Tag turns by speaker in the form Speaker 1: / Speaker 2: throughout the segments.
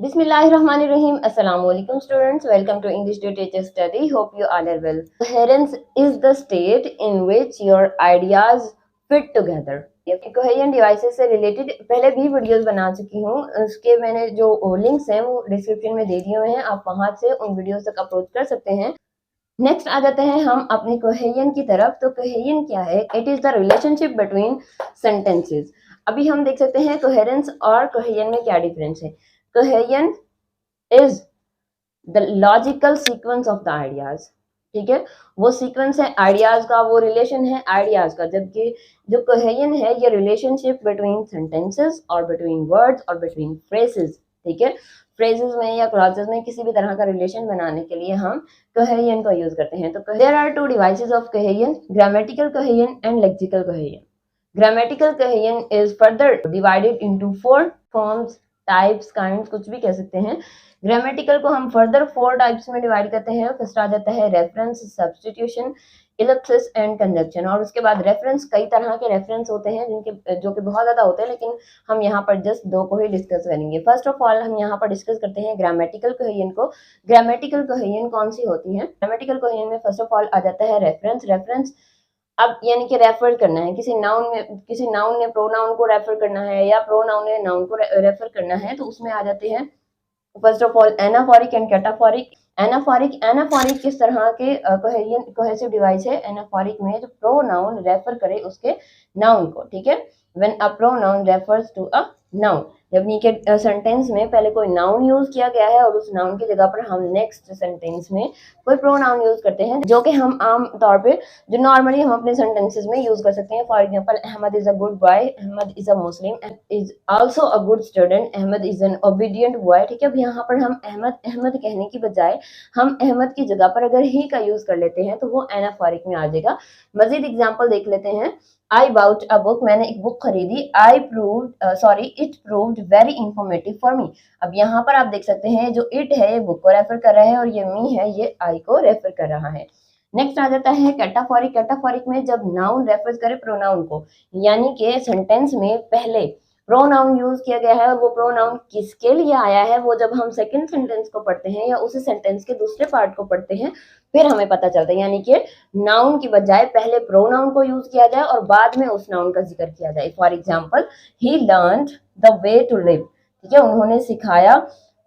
Speaker 1: Bismillahirrahmanirrahim. Assalamu alaikum students. Welcome to English to Teacher Study. Hope you all are well. Coherence is the state in which your ideas fit together. Coherent devices से related पहले भी videos बना चुकी हूँ, उसके मैंने जो links हैं वो डिस्क्रिप्शन में दे दिए हुए हैं, आप वहां से उन वीडियोस तक अप्रोच कर सकते हैं। नेक्स्ट आ जाते हैं हम अपने कोहेरेंट की तरफ। तो कोहेरेंट क्या है? It is the relationship between sentences. अभी हम देख सकते हैं कोहेरेंस और कोहेरेंट में क्या डिफरेंस है। Coherent is the logical sequence of the ideas, ठीक है, वो सीक्वेंस है आइडियाज का, वो रिलेशन है आइडियाज का। जबकि जो कोहेरेंट है ये रिलेशनशिप बिटवीन सेंटेंसेस और बिटवीन वर्ड्स और बिटवीन फ्रेजेस, ठीक है। फ्रेजेस में या क्लॉजेस में किसी भी तरह का रिलेशन बनाने के लिए हम कोहेरेंट का यूज करते हैं। तो there are two devices of coherent, grammatical coherent and lexical coherent. Grammatical coherent is further divided into 4 forms, types, kinds, कुछ भी कह सकते हैं। ग्रामेटिकल को हम फर्दर 4 टाइप्स में डिवाइड करते हैं। फर्स्ट आ जाता है reference, substitution, ellipsis and conjunction. और उसके बाद रेफरेंस, कई तरह के रेफरेंस होते हैं जिनके जो कि बहुत ज्यादा होते हैं, लेकिन हम यहाँ पर जस्ट 2 को ही डिस्कस करेंगे। फर्स्ट ऑफ ऑल हम यहाँ पर डिस्कस करते हैं ग्रामेटिकल कोहेरेंट को। ग्रामेटिकल कोहेरेंट कौन सी होती है? ग्रामेटिकल कोहेरेंट में फर्स्ट ऑफ ऑल आ जाता है रेफरेंस। रेफरेंस अब यानी कि रेफर करना है किसी नाउन ने प्रोनाउन को रेफर करना है या प्रोनाउन ने नाउन को रेफर करना है, तो उसमें आ जाते हैं first of all anaphoric and cataphoric. Anaphoric किस तरह के कोहेसिव डिवाइस है? एनाफोरिक में जो प्रोनाउन रेफर करे उसके नाउन को, ठीक है। When a pronoun refers to a noun, यानी कि सेंटेंस में पहले कोई नाउन यूज किया गया है और उस नाउन की जगह पर हम नेक्स्ट सेंटेंस में कोई प्रोनाउन यूज करते हैं, जो कि हम आम तौर पे जो नॉर्मली हम अपने सेंटेंसेस में यूज कर सकते हैं। For example, Ahmad is a good boy, Ahmad is a Muslim, is also a good student, Ahmad is an obedient boy, ठीक है। अब यहाँ पर हम अहमद कहने की बजाय हम अहमद की जगह पर अगर ही का यूज कर लेते हैं तो वो एनाफोरिक में आ जाएगा। मजीद एग्जाम्पल देख लेते हैं। I bought a book, मैंने एक बुक खरीदी। it proved very informative for me। अब यहाँ पर आप देख सकते हैं जो it है ये बुक को रेफर कर रहा है और ये me है ये I को रेफर कर रहा है। नेक्स्ट आ जाता है कैटाफोरिक। कैटाफोरिक में जब नाउन रेफर करे प्रोनाउन को, यानी कि सेंटेंस में पहले प्रोनाउन यूज किया गया है और वो प्रोनाउन किसके लिए आया है, वो जब हम सेकंड सेंटेंस को पढ़ते हैं या उस सेंटेंस के दूसरे पार्ट को पढ़ते हैं फिर हमें पता चलता है। यानी कि नाउन की बजाय पहले प्रोनाउन को यूज किया जाए और बाद में उस नाउन का जिक्र किया जाए। For example, he learned the way to live, ठीक है, उन्होंने सिखाया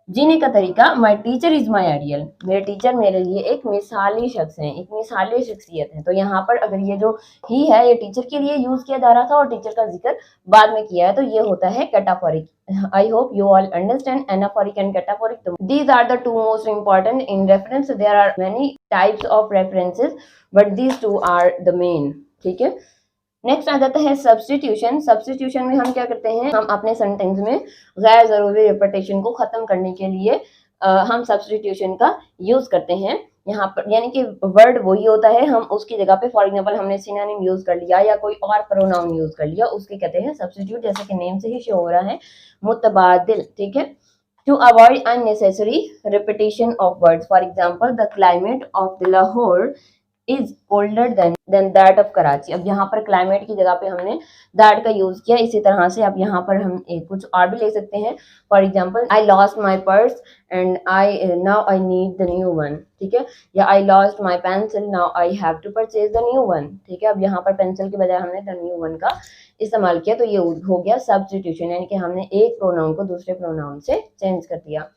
Speaker 1: जीने का तरीका। My teacher is my ideal, मेरे टीचर मेरे लिए एक मिसाली शख्स हैं, एक मिसाली शख्सियत है। तो यहाँ पर अगर ये जो ही है ये टीचर के लिए यूज किया जा रहा था और टीचर का जिक्र बाद में किया है, तो ये होता है cataphoric. I hope you all understand anaphoric and cataphoric. These are the two most important in reference. There are many types of references, but these two are the main. ठीक है। नेक्स्ट आ जाता है सब्स्टिट्यूशन। सब्स्टिट्यूशन में हम क्या करते हैं? हम अपने सेंटेंस में गैर जरूरी रिपीटेशन को खत्म करने के लिए हम सब्स्टिट्यूशन का यूज करते हैं। यहाँ पर यानी कि वर्ड वही होता है, हम उसकी जगह पे फॉर एग्जांपल हमने सिनोनिम यूज कर लिया या कोई और प्रोनाउन यूज कर लिया, उसके कहते हैं सब्स्टिट्यूट। जैसे कि नेम से ही शो हो रहा है, मुतबादिल, ठीक है। To avoid unnecessary repetition of words, for example the climate of the Lahore is colder than that of Karachi. अब यहाँ पर क्लाइमेट की जगह पे हमने दैट का यूज किया। इसी तरह से अब यहाँ पर हम कुछ और भी ले सकते हैं। For example, I lost my purse and now I need the new one, ठीक है। या I lost my pencil, now I have to purchase the new one, ठीक है। अब यहाँ पर पेंसिल के बजाय हमने द न्यू वन का इस्तेमाल किया, तो ये हो गया सब्स्टिट्यूशन, यानी कि हमने एक प्रोनाउन को दूसरे प्रोनाउन से चेंज कर दिया।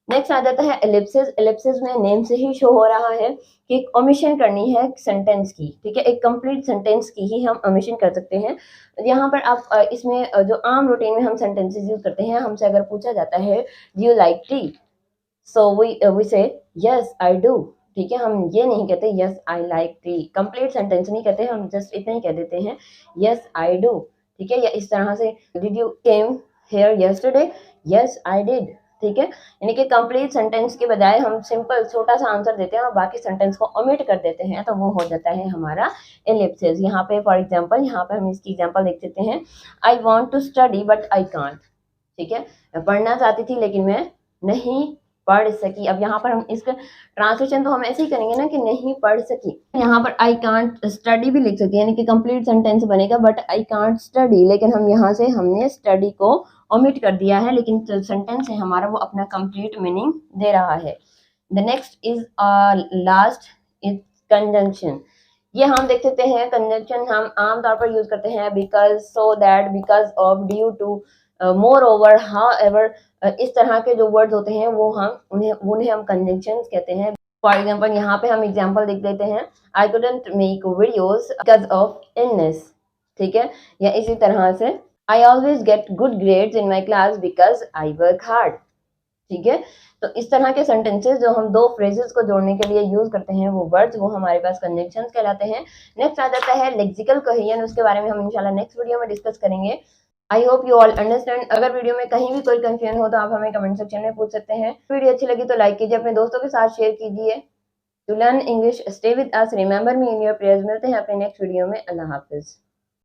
Speaker 1: नेक्स्ट आ जाता है एलिप्सिस। एलिप्सिस में नेम से ही शो हो रहा है कि एक ओमिशन करनी है सेंटेंस की, ठीक है, एक कंप्लीट सेंटेंस की ही हम ओमिशन कर सकते हैं। यहाँ पर आप इसमें जो आम रूटीन में हम सेंटेंसेस यूज करते हैं, हमसे अगर पूछा जाता है do you like tea, so we say yes I do, ठीक है। हम ये नहीं कहते yes I like tea, complete sentence नहीं कहते, हम जस्ट इतना ही कह देते हैं यस आई डू, ठीक है। या इस तरह से did you came here yesterday, yes I did, ठीक है। यानी कि कंप्लीट सेंटेंस के बजाय हम सिंपल छोटा सा आंसर देते हैं और बाकी सेंटेंस को ओमिट कर देते हैं, तो वो हो जाता है हमारा एलिप्सिस। यहाँ पे फॉर एग्जांपल यहाँ पे हम इसकी एग्जांपल देख सकते हैं, I want to study but I can't, ठीक है, मैं पढ़ना चाहती थी लेकिन मैं नहीं पढ़ सकी। अब यहाँ पर हम इसका ट्रांसलेशन तो हम ऐसे ही करेंगे ना कि नहीं पढ़ सकी। यहाँ पर आई कांट स्टडी भी लिख सकते हैं, यानी कि कंप्लीट सेंटेंस बनेगा बट आई कांट स्टडी, लेकिन हम यहाँ से हमने स्टडी को ओमिट कर दिया है, लेकिन जो सेंटेंस है हमारा वो अपना कंप्लीट मीनिंग दे रहा है। The next is last is conjunction. ये हम देख सकते हैं कंजंक्शन हम आमतौर पर यूज करते हैं because, so that, because of, due to, moreover, however, इस तरह के जो वर्ड्स होते हैं वो हम उन्हें हम कंजंक्शंस कहते हैं। फॉर एग्जाम्पल यहाँ पे हम एग्जाम्पल देख लेते हैं, I couldn't make videos because of illness, ठीक है, या इसी तरह से I always get good grades in my class because I work hard, ठीक है। तो इस तरह के सेंटेंसेस जो हम दो फ्रेजेस को जोड़ने के लिए यूज करते हैं वो वर्ड्स, वो हमारे पास कंजंक्शंस कहलाते हैं। नेक्स्ट आ जाता है लेक्सिकल कोहेजन, उसके बारे में हम इंशाल्लाह नेक्स्ट वीडियो में डिस्कस करेंगे। I hope you all understand. अगर वीडियो में कहीं भी कोई कंफ्यूजन हो तो आप हमें कमेंट सेक्शन में पूछ सकते हैं। वीडियो अच्छी लगी तो लाइक कीजिए, अपने दोस्तों के साथ शेयर कीजिए। To learn English stay with us, remember me in your prayers. मिलते हैं अपने नेक्स्ट वीडियो में। अल्लाह हाफिज।